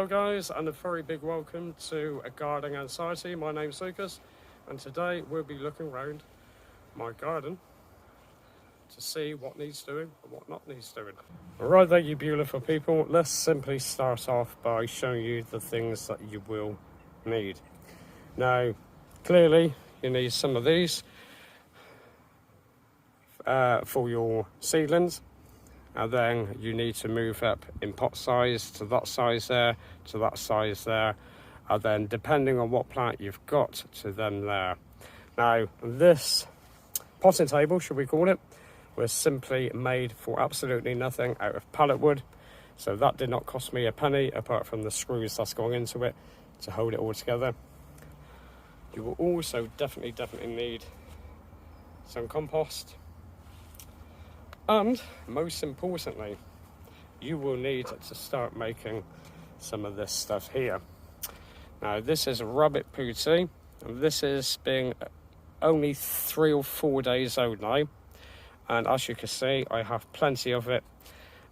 Hello guys, and a very big welcome to GardenXiety. My name's Lucas, and today we'll be looking around my garden to see what needs doing and what not needs doing. Right there, you beautiful people, let's simply start off by showing you the things that you will need. Now, clearly you need some of these for your seedlings. And then you need to move up in pot size to that size there, to that size there, and then depending on what plant you've got, to then there. Now this potting table, should we call it, was simply made for absolutely nothing out of pallet wood. So that did not cost me a penny, apart from the screws that's going into it to hold it all together. You will also definitely need some compost. And most importantly, you will need to start making some of this stuff here. Now this is rabbit pooty, and this is being only 3 or 4 days old now, and as you can see I have plenty of it,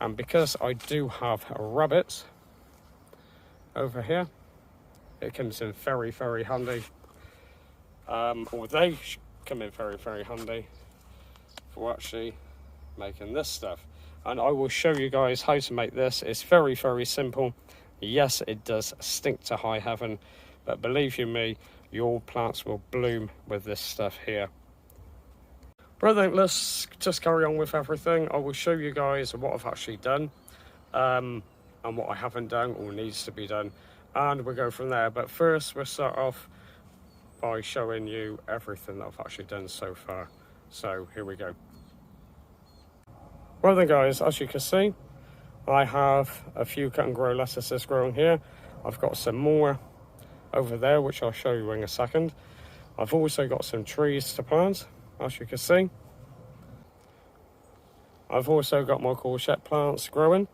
and because I do have rabbits over here, it comes in very handy, or they come in very handy for actually making this stuff. And I will show you guys how to make this. It's very simple. Yes, it does stink to high heaven, but believe you me, your plants will bloom with this stuff here. Right then, let's just carry on with everything. I will show you guys what I've actually done, and what I haven't done or needs to be done, and we'll go from there. But first we'll start off by showing you everything that I've actually done so far. So here we go. Well then guys, as you can see, I have a few cut and grow lettuces growing here. I've got some more over there, which I'll show you in a second. I've also got some trees to plant, as you can see. I've also got my courgette plants growing.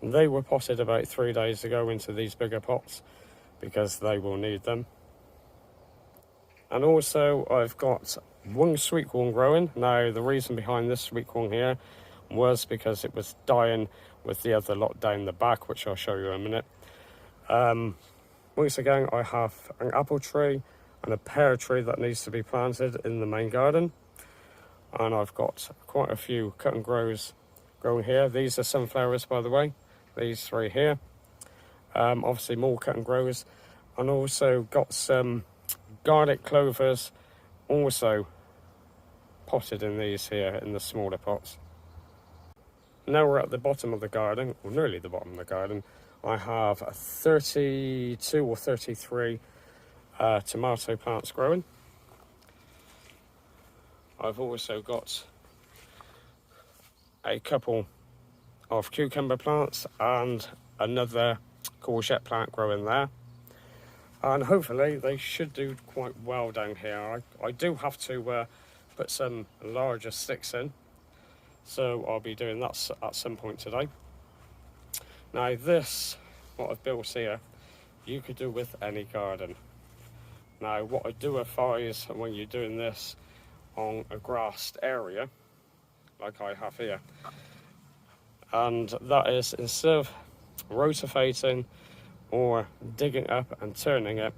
They were potted about 3 days ago into these bigger pots because they will need them. And also I've got one sweet corn growing. Now the reason behind this sweet corn here was because it was dying with the other lot down the back, which I'll show you in a minute. Once again, I have an apple tree and a pear tree that needs to be planted in the main garden, and I've got quite a few cut and grows growing here. These are sunflowers, by the way, these 3 here. Obviously more cut and grows, and also got some garlic clovers also potted in these here in the smaller pots. Now we're at the bottom of the garden, or nearly the bottom of the garden. I have 32 or 33 tomato plants growing. I've also got a couple of cucumber plants and another courgette plant growing there. And hopefully they should do quite well down here. I do have to put some larger sticks in, so I'll be doing that at some point today. Now this, what I've built here, you could do with any garden. Now what I do advise when you're doing this on a grassed area, like I have here, and that is, instead of rotating or digging up and turning it,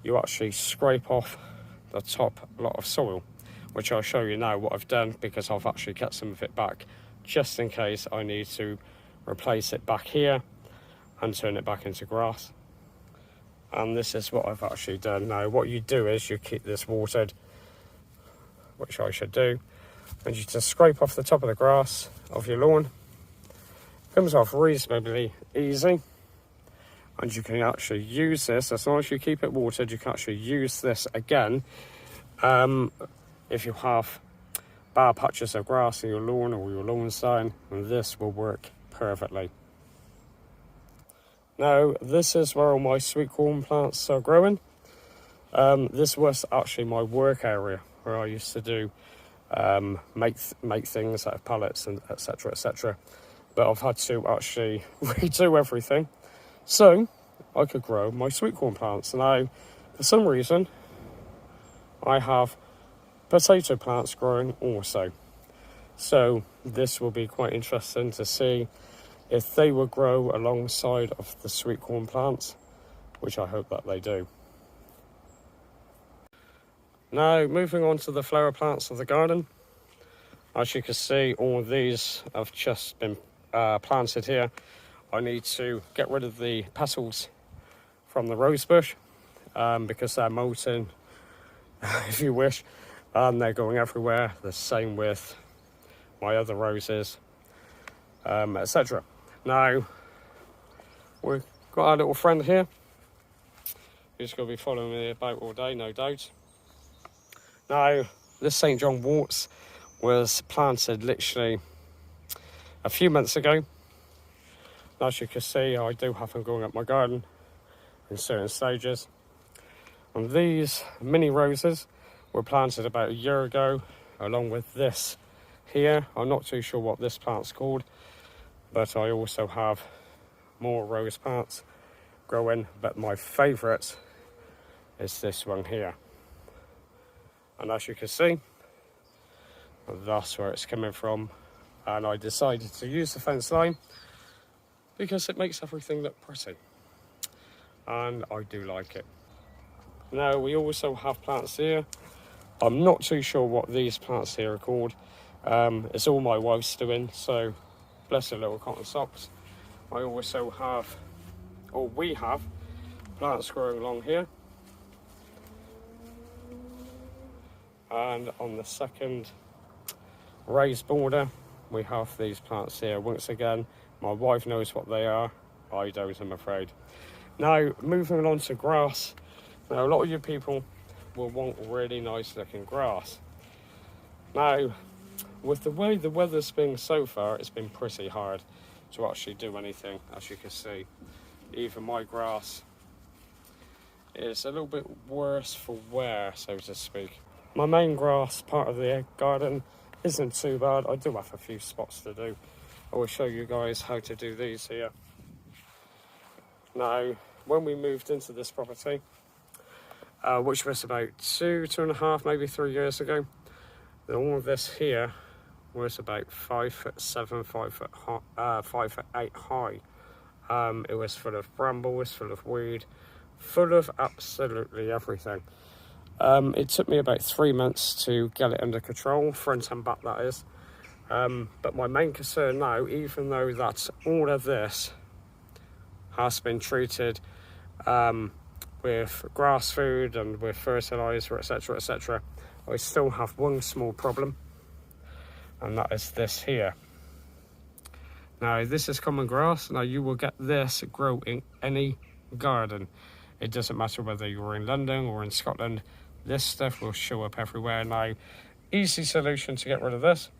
you actually scrape off the top lot of soil, which I'll show you now what I've done, because I've actually cut some of it back just in case I need to replace it back here and turn it back into grass. And this is what I've actually done. Now what you do is you keep this watered, which I should do, and you just scrape off the top of the grass of your lawn. Comes off reasonably easy, and you can actually use this, as long as you keep it watered, you can actually use this again if you have bad patches of grass in your lawn or your lawn sign, and this will work perfectly. Now this is where all my sweet corn plants are growing. This was actually my work area where I used to do make things out of pallets and etc, but I've had to actually redo everything so I could grow my sweet corn plants. Now for some reason I have potato plants growing also, so this will be quite interesting to see if they will grow alongside of the sweet corn plants, which I hope that they do. Now, moving on to the flower plants of the garden. As you can see, all of these have just been planted here. I need to get rid of the petals from the rose bush because they're molting, if you wish, and they're going everywhere. The same with my other roses, etc. Now, we've got our little friend here who's going to be following me about all day, no doubt. Now, this St. John Worts was planted literally a few months ago. As you can see, I do have them going up my garden in certain stages. And these mini roses were planted about a year ago, along with this here. I'm not too sure what this plant's called, but I also have more rose plants growing, but my favourite is this one here. And as you can see, that's where it's coming from, and I decided to use the fence line because it makes everything look pretty, and I do like it. Now, we also have plants here. I'm not too sure what these plants here are called. It's all my wife's doing, so bless her little cotton socks. I also have, or we have, plants growing along here. And on the second raised border, we have these plants here. Once again, my wife knows what they are. I don't, I'm afraid. Now, moving on to grass. Now, a lot of you people will want really nice looking grass. Now, with the way the weather's been so far, it's been pretty hard to actually do anything, as you can see. Even my grass is a little bit worse for wear, so to speak. My main grass part of the garden isn't too bad. I do have a few spots to do. I will show you guys how to do these here. Now, when we moved into this property, which was about 2.5, maybe 3 years ago, all of this here was about 5'7", 5'8" high. It was full of brambles, full of weed, full of absolutely everything. It took me about 3 months to get it under control, front and back that is. But my main concern now, even though that all of this has been treated with grass food and with fertilizer, etc., etc., I still have one small problem, and that is this here. Now, this is common grass. Now, you will get this grow in any garden. It doesn't matter whether you're in London or in Scotland. This stuff will show up everywhere. Now, easy solution to get rid of this,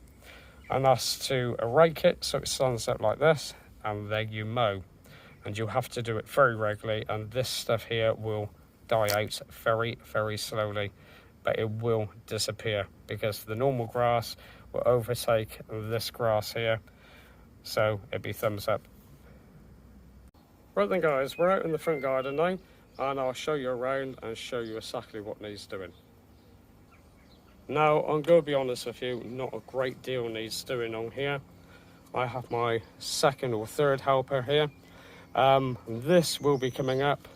and that's to rake it so it stands up like this, and then you mow. And you'll have to do it very regularly, and this stuff here will die out very, very slowly, but it will disappear because the normal grass will overtake this grass here. So it'd be thumbs up. Right then, guys, we're out in the front garden now, and I'll show you around and show you exactly what needs doing. Now, I'm going to be honest with you, not a great deal needs doing on here. I have my second or third helper here. This will be coming up.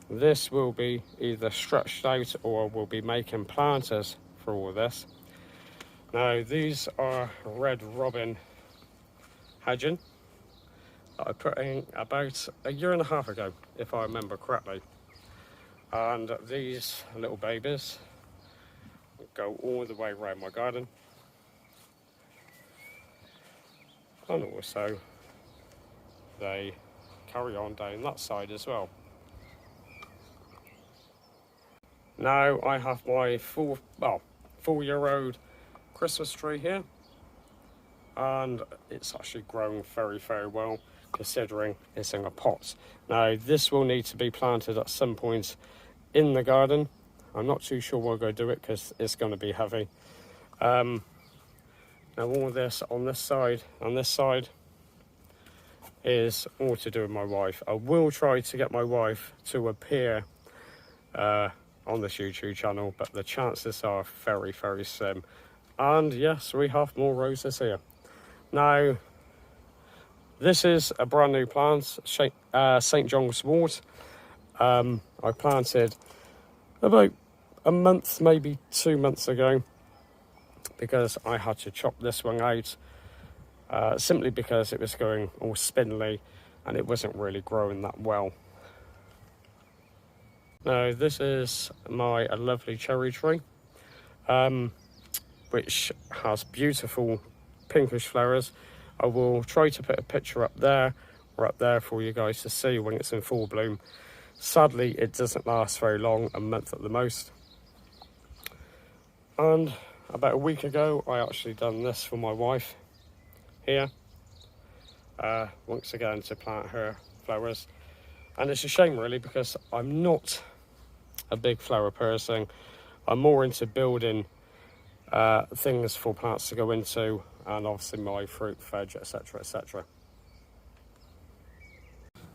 This will be either stretched out or we'll be making planters for all this. Now, these are red robin hedging that I put in about a year and a half ago, if I remember correctly. And these little babies go all the way around my garden. And also, they carry on down that side as well. Now, I have my 4-year-old Christmas tree here, and it's actually grown very, very well considering it's in a pot. Now, this will need to be planted at some point in the garden. I'm not too sure we're going to do it because it's going to be heavy. Now, all of this on this side and this side is all to do with my wife. I will try to get my wife to appear on this YouTube channel, but the chances are very, very slim. And yes, we have more roses here. Now, This is a brand new plant, St. John's wort. I planted about a month, maybe 2 months ago, because I had to chop this one out, simply because it was going all spindly and it wasn't really growing that well. Now this is my lovely cherry tree, which has beautiful pinkish flowers. I will try to put a picture up there or up there for you guys to see when it's in full bloom. Sadly, it doesn't last very long, a month at the most. And about a week ago, I actually done this for my wife here, once again to plant her flowers. And it's a shame really, because I'm not a big flower person. I'm more into building things for plants to go into, and obviously my fruit, veg, etc, etc.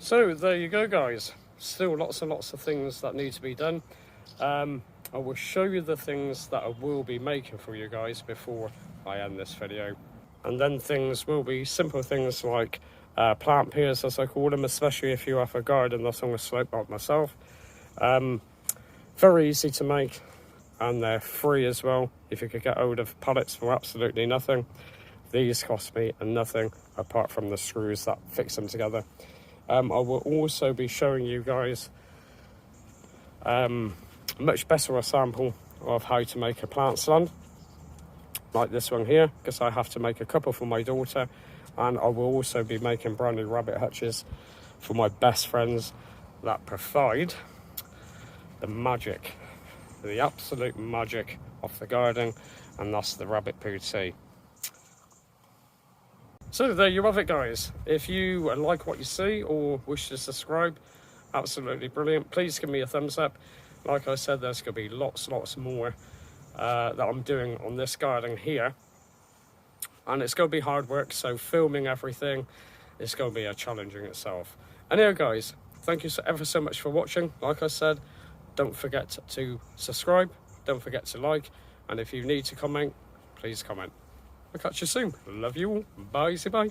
So there you go guys, still lots and lots of things that need to be done. I will show you the things that I will be making for you guys before I end this video. And then things will be simple things like plant piers, as I call them, especially if you have a garden that's on a slope like myself. Very easy to make, and they're free as well. If you could get hold of pallets for absolutely nothing. These cost me nothing apart from the screws that fix them together. I will also be showing you guys much better a sample of how to make a plant stand like this one here, because I have to make a couple for my daughter, and I will also be making brand new rabbit hutches for my best friends that provide the magic, the absolute magic of the garden, and that's the rabbit poo tea. So there you have it guys. If you like what you see or wish to subscribe, absolutely brilliant. Please give me a thumbs up. Like I said, there's going to be lots more that I'm doing on this garden here. And it's going to be hard work, so filming everything is going to be a challenge in itself. Anyway guys, thank you ever so much for watching. Like I said, don't forget to subscribe, don't forget to like, and if you need to comment, please comment. I'll catch you soon. Love you all. Bye. Bye.